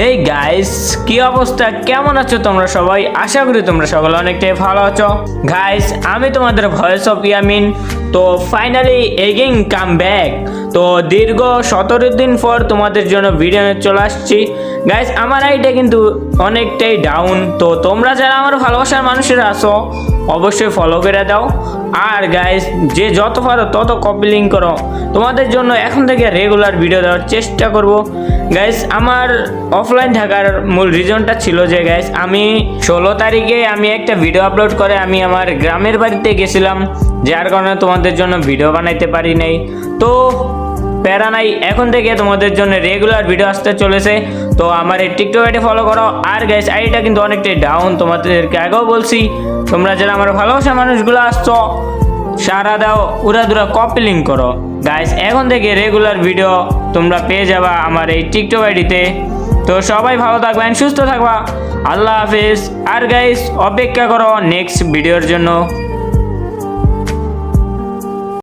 Hey guys, কি অবস্থা, কেমন আছো তোমরা সবাই? আশা করি তোমরা সকলে অনেকটাই ভালো আছো। গাইস, আমি তোমাদের ভয়েস অফ ইয়ামিন। তো ফাইনালি এগেইন কাম ব্যাক। তো দীর্ঘ 17 দিন পর তোমাদের জন্য ভিডিও নিয়ে চলে আসছি। গাইস, আমার আইডিয়া কিন্তু অনেকটাই ডাউন। তো তোমরা যারা আমার ভালোবাসার মানুষেরা আছো অবশ্যই ফলো করে দাও। আর গাইস, যে যত পারো তত কপি লিঙ্ক করো। তোমাদের জন্য এখন থেকে রেগুলার ভিডিও দেওয়ার চেষ্টা করব। গাইস, আমার অফলাইন থাকার মূল রিজনটা ছিল যে গাইস, আমি 16 তারিখে আমি একটা ভিডিও আপলোড করে আমি আমার গ্রামের বাড়িতে গেছিলাম, যার কারণে তোমাদের জন্য ভিডিও বানাইতে পারি নাই। তো প্যারা নাই, এখন থেকে তোমাদের জন্য রেগুলার ভিডিও আসতে চলেছে। তো আমার এই টিকটক আইডি ফলো করো। আর গাইস, আইডিটা কিন্তু অনেকটাই ডাউন, তোমাদেরকে আগেও বলছি। তোমরা যারা আমার ভালোবাসা মানুষগুলো আসছো সারা দাও, উড়াদুরা কপি লিঙ্ক করো। গাইস, এখন থেকে রেগুলার ভিডিও তোমরা পেয়ে যাবা আমার এই টিকটক আইডিতে। তো সবাই ভালো থাকবেন, সুস্থ থাকবা। আল্লাহ হাফেজ। আর গাইস, অপেক্ষা করো নেক্সট ভিডিওর জন্য।